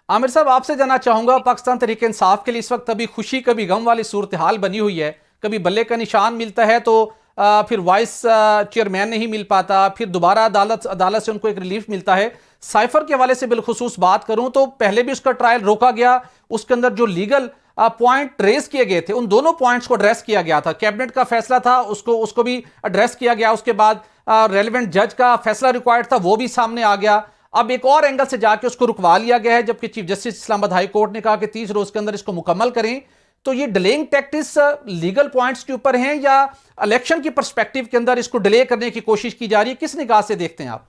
आमिर साहब, आपसे जानना चाहूंगा, पाकिस्तान तहरीक इंसाफ के लिए इस वक्त कभी खुशी कभी गम वाली सूरत हाल बनी हुई है। कभी बल्ले का निशान मिलता है तो फिर वाइस चेयरमैन नहीं मिल पाता, फिर दोबारा अदालत अदालत से उनको एक रिलीफ मिलता है। साइफर के हवाले से बिलखुसूस बात करूं तो पहले भी उसका ट्रायल रोका गया, उसके अंदर जो लीगल पॉइंट रेस किए गए थे उन दोनों पॉइंट्स को एड्रेस किया गया था। कैबिनेट का फैसला था, उसको उसको भी एड्रेस किया गया। उसके बाद रेलिवेंट जज का फैसला रिक्वायर्ड था, वो भी सामने आ गया। अब एक और एंगल से जाके उसको रुकवा लिया गया है, जबकि chief justice Islamabad high court ने कहा कि 30 रोज के अंदर इसको मुकम्मल करें। तो ये डिलेइंग टैक्टिस लीगल पॉइंट्स के ऊपर हैं या इलेक्शन की पर्सपेक्टिव के अंदर इसको डिले करने की कोशिश की जा रही है? किस निगाह से देखते हैं आप?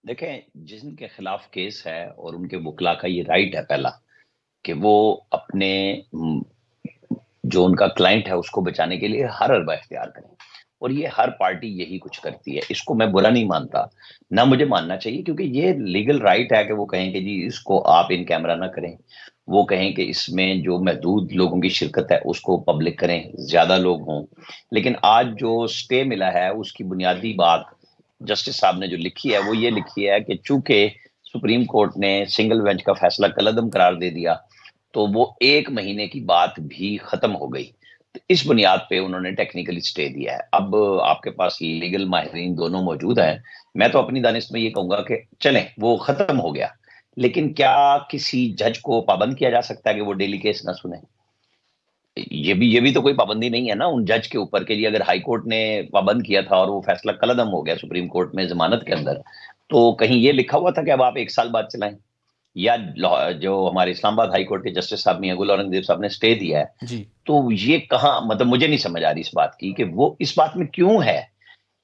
देखें, जिनके खिलाफ केस है और उनके वकला का ये राइट है पहला कि वो अपने जो उनका क्लाइंट है उसको बचाने के लिए हर हरबा इख्तियार करें, और ये हर पार्टी यही कुछ करती है। इसको मैं बुरा नहीं मानता, ना मुझे मानना चाहिए, क्योंकि ये लीगल राइट है कि वो कहें कि जी इसको आप इन कैमरा ना करें, वो कहें कि इसमें जो महदूद लोगों की शिरकत है उसको पब्लिक करें, ज्यादा लोग हों। लेकिन आज जो स्टे मिला है उसकी बुनियादी बात जस्टिस साहब ने जो लिखी है वो ये लिखी है कि चूंकि सुप्रीम कोर्ट ने सिंगल बेंच का फैसला कलअदम करार दे दिया, तो वो 1 महीने की बात भी खत्म हो गई। तो इस बुनियाद पे उन्होंने टेक्निकली स्टे दिया है। अब आपके पास लीगल माहिरीन दोनों मौजूद हैं। मैं तो अपनी दानिश में ये कहूंगा कि चलें, वो खत्म हो गया, लेकिन क्या किसी जज को पाबंद किया जा सकता है कि वो डेली केस ना सुने? ये भी तो कोई पाबंदी नहीं है ना उन जज के ऊपर के लिए। अगर हाई कोर्ट ने पाबंद किया था और वो फैसला कलअदम हो गया सुप्रीम कोर्ट में जमानत के अंदर, तो कहीं ये लिखा हुआ था कि अब आप 1 साल बाद चलाएं? या जो हमारे इस्लामाबाद हाई कोर्ट के जस्टिस साहब मियां गुल औरंगजेब साहब ने स्टे दिया है, जी। तो ये कहाँ, मतलब मुझे नहीं समझ आ रही इस बात की कि वो इस बात में क्यों है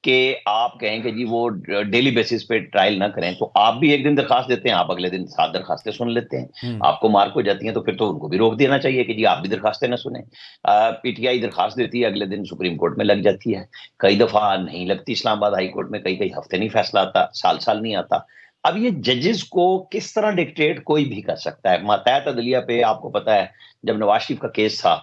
कि आप कहें कि जी वो डेली बेसिस पे ट्रायल ना करें। तो आप भी एक दिन दरखास्त देते हैं, आप अगले दिन 7 दरखास्तें सुन लेते हैं, हम्म। आपको मार्क हो जाती हैं, तो फिर तो उनको भी रोक देना चाहिए कि जी आप भी दरखास्तें ना सुने। पीटीआई दरखास्त देती है, अगले दिन सुप्रीम कोर्ट में लग जाती है, कई दफा नहीं लगती इस्लामाबाद हाई कोर्ट में, कई कई हफ्ते नहीं फैसला आता, साल साल नहीं आता। अब ये जजेस को किस तरह डिक्टेट कोई भी कर सकता है। मातहत अदलिया पे आपको पता है, जब नवाज शरीफ का केस था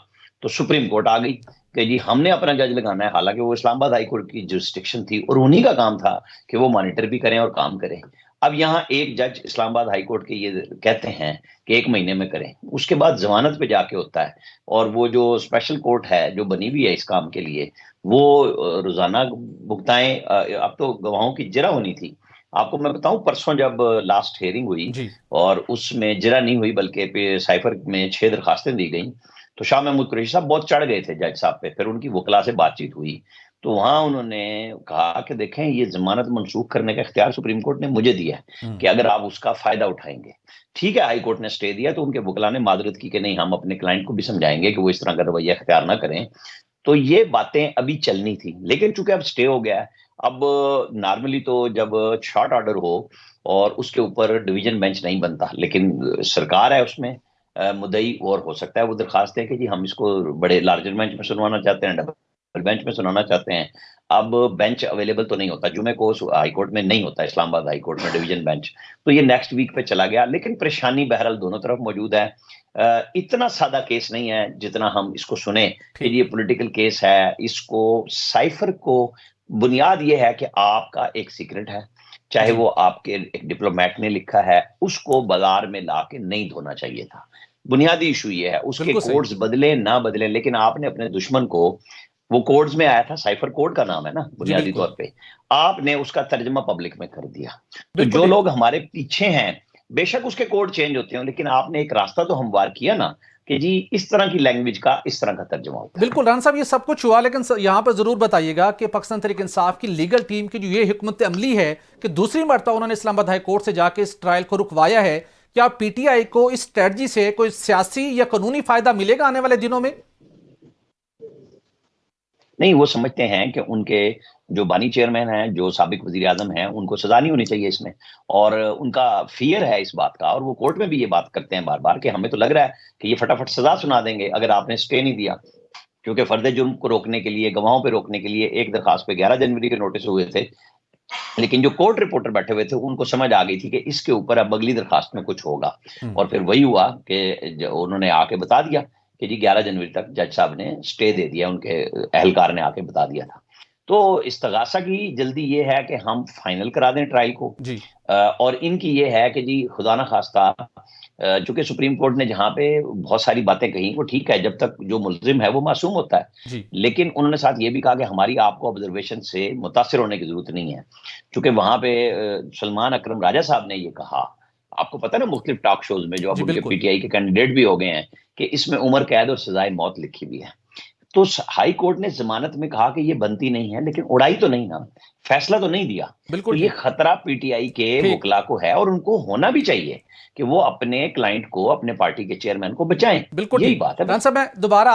तो सुप्रीम कोर्ट आ गई कि जी हमने अपना जज लगाना है, हालांकि वो इस्लामाबाद हाई कोर्ट की जुरिस्डिक्शन थी और उन्हीं का काम था कि वो मॉनिटर भी करें और काम करें। अब यहाँ एक जज इस्लामाबाद हाई कोर्ट के ये कहते हैं कि 1 महीने में करें, उसके बाद जमानत पे जाके होता है। और वो जो स्पेशल कोर्ट है जो बनी हुई है इस काम के लिए, वो रोजाना भुगताएं। अब तो गवाहों की जिरा होनी थी। आपको मैं बताऊं, परसों जब लास्ट हेयरिंग हुई जी। और उसमें जिरा नहीं हुई बल्कि साइफर में 6 दरखास्तें दी गई, तो शाह महमूद कुरैशी साहब बहुत चढ़ गए थे जज साहब पे। फिर उनकी वकला से बातचीत हुई, तो वहां उन्होंने कहा कि देखें, ये जमानत मनसूख करने का इख्तियार सुप्रीम कोर्ट ने मुझे दिया है हम्म। कि अगर आप उसका फायदा उठाएंगे। ठीक है, हाई कोर्ट ने स्टे दिया, तो उनके वकला ने माजरत की कि नहीं, हम अपने क्लाइंट को भी समझाएंगे कि वो इस तरह का रवैया इख्तियार ना करें। तो ये बातें अभी चलनी थी, लेकिन चूंकि अब स्टे हो गया है, अब नॉर्मली तो जब शॉर्ट ऑर्डर हो और उसके ऊपर डिवीजन बेंच नहीं बनता, लेकिन सरकार है उसमें मुद्दई, और हो सकता है वो दरखास्त है कि जी हम इसको बड़े लार्जर बेंच में सुनवाना चाहते हैं, डबल बेंच में सुनाना चाहते हैं। अब बेंच अवेलेबल तो नहीं होता, जुमे को हाई कोर्ट में नहीं होता, इस्लामाबाद हाई कोर्ट में डिवीजन बेंच। तो ये नेक्स्ट वीक पे चला गया, लेकिन परेशानी बहरहाल दोनों तरफ मौजूद है। इतना सादा केस नहीं है जितना हम इसको सुने कि ठीक। ये पॉलिटिकल केस है। इसको साइफर को बुनियाद ये है कि आपका एक सीक्रेट है, चाहे जी। वो आपके एक डिप्लोमेट ने लिखा है, उसको बाजार में लाके नहीं धोना चाहिए था। बुनियादी इशू ये है, उसके बिल्कुल सही। कोड्स बदले ना बदले, लेकिन आपने अपने दुश्मन को, वो कोड्स में आया था, साइफर कोड का नाम है ना जी बुनियादी बिल्कुल। तौर पे, आपने उसका तर्जमा पब्लिक में कर दिया। तो बिल्कुल जो ठीक। लोग हमारे पीछे हैं, बेशक उसके कोड चेंज होते हो, लेकिन आपने एक रास्ता तो हमवार किया ना कि जी इस तरह की लैंग्वेज का इस तरह का तर्जमा होता है। बिल्कुल रान साहब, ये सब कुछ हुआ, लेकिन यहां पर जरूर बताइएगा कि पाकिस्तान तहरीक इंसाफ की लीगल टीम की जो ये हिकमत अमली है कि दूसरी मरतबा उन्होंने इस्लामाबाद हाई कोर्ट से जाके इस ट्रायल को रुकवाया है, क्या पीटीआई को इस स्ट्रेटजी से कोई सियासी या कानूनी फायदा मिलेगा आने वाले दिनों में? नहीं, वो समझते हैं कि उनके जो बानी चेयरमैन हैं, जो साबिक वजीर आजम हैं, उनको सजा नहीं होनी चाहिए इसमें, और उनका फियर है इस बात का, और वो कोर्ट में भी ये बात करते हैं बार बार कि हमें तो लग रहा है कि ये फटाफट सजा सुना देंगे अगर आपने स्टे नहीं दिया। क्योंकि फर्द जुर्म को रोकने के लिए, गवाहों पे रोकने के लिए एक दरखास्त पे 11 जनवरी के नोटिस हुए थे, लेकिन जो कोर्ट रिपोर्टर बैठे हुए थे उनको समझ आ गई थी कि इसके ऊपर अब अगली दरखास्त में कुछ होगा। हम्म। और फिर वही हुआ कि उन्होंने आके बता दिया कि जी 11 जनवरी तक जज साहब ने स्टे दे दिया, उनके एहलकार ने आके बता दिया था। तो इस्तगासा की जल्दी ये है कि हम फाइनल करा दें ट्रायल को। जी। और इनकी ये है कि जी खुदा ना खास्ता चूंकि सुप्रीम कोर्ट ने जहां पे बहुत सारी बातें कही वो ठीक है, जब तक जो मुल्जिम है वो मासूम होता है, जी लेकिन उन्होंने साथ ये भी कहा कि हमारी आपको ऑब्जर्वेशन से मुतासिर होने की जरूरत नहीं है। चूंकि वहां पे सलमान अकरम राजा साहब ने ये कहा, आपको पता है ना, मुख्तलिफ टॉक शोज में जो अब जी उनके बिल्कुल पीटीआई के कैंडिडेट भी हो गए हैं, कि इसमें उम्र कैद और सजाए मौत लिखी हुई है। तो हाई कोर्ट ने जमानत में कहा कि ये बनती नहीं है, लेकिन उड़ाई तो नहीं ना, फैसला तो नहीं दिया। तो बिल्कुल ये ठीक खतरा पीटीआई के ठीक वकला को है, और उनको होना भी चाहिए कि वो अपने क्लाइंट को, अपने पार्टी के चेयरमैन को बचाएं। बिल्कुल यही ठीक। बात है खान बस। साहब मैं दोबारा